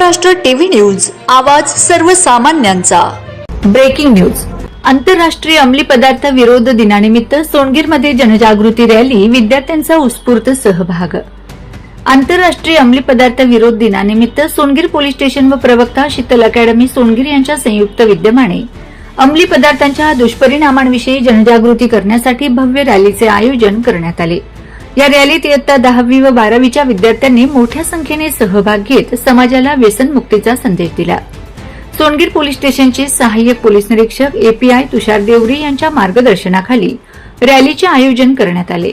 Maharashtra TV news, आवाज सर्वसामान्यांचा। Breaking news. आंतरराष्ट्रीय अंमली पदार्थ विरोध दिनानिमित्त सोनगीरमध्ये जनजागृती रॅली, विद्यार्थ्यांचा उत्स्फूर्त सहभाग। आंतरराष्ट्रीय अंमली पदार्थ विरोध दिनानिमित्त सोनगीर पोलीस स्टेशन व प्रवक्ता शीतल अकॅडमी सोनगीर यांच्या संयुक्त विद्यमाने अंमली पदार्थांच्या दुष्परिणामांविषयी जनजागृती करण्यासाठी भव्य रॅलीचे आयोजन करण्यात आले। या रॅलीत इयत्ता 10वी व 12वीच्या विद्यार्थ्यांनी मोठ्या संख्येने सहभाग घेत समाजाला व्यसनमुक्तीचा संदेश दिला। सोनगीर पोलीस स्टेशनचे सहाय्यक पोलीस निरीक्षक एपीआय तुषार देवरी यांच्या मार्गदर्शनाखाली रॅलीचे आयोजन करण्यात आले।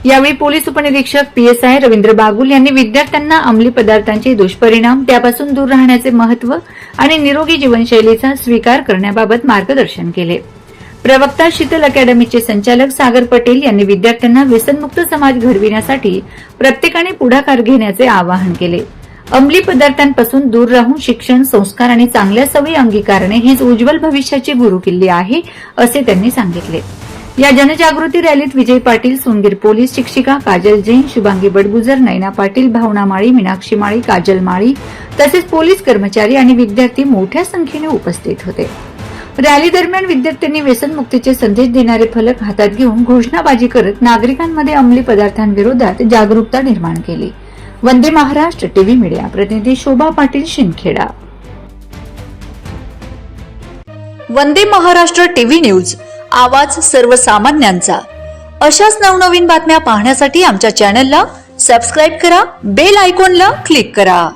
यावेळी पोलीस उपनिरीक्षक पीएसआय रवींद्र बागुल यांनी विद्यार्थ्यांना अंमली पदार्थांचे दुष्परिणाम, त्यापासून दूर राहण्याचे महत्त्व आणि निरोगी जीवनशैलीचा स्वीकार करण्याबाबत मार्गदर्शन केले। प्रवक्ता शीतल अकॅडमीचे संचालक सागर पटेल यांनी विद्यार्थ्यांना व्यसनमुक्त समाज घडविण्यासाठी प्रत्येकाने पुढाकार घेण्याचे आवाहन केले। अंमली पदार्थांपासून दूर राहून शिक्षण, संस्कार आणि चांगल्या सवयी अंगीकारणे हीच उज्ज्वल भविष्याची गुरुकिल्ली आहे, असे त्यांनी सांगितले। या जनजागृती रॅलीत विजय पाटील, सोनगीर पोलीस शिक्षिका काजल जैन, शुभांगी बडगुजर, नैना पाटील, भावना माळी, मीनाक्षी माळी, काजल माळी तसेच पोलीस कर्मचारी आणि विद्यार्थी मोठ्या संख्येने उपस्थित होते। रॅली दरम्यान विद्यार्थ्यांनी व्यसनमुक्तीचे संदेश देणारे फलक हातात घेऊन घोषणाबाजी करत नागरिकांमध्ये अंमली पदार्थांविरोधात जागरूकता निर्माण केली। वंदे महाराष्ट्र टीव्ही मीडिया प्रतिनिधी शोभा पाटील, शिंदखेडा। वंदे महाराष्ट्र टीव्ही न्यूज, आवाज सर्वसामान्यांचा। अशाच नवनवीन बातम्या पाहण्यासाठी आमच्या चॅनलला सबस्क्राइब करा, बेल आयकॉनला क्लिक करा।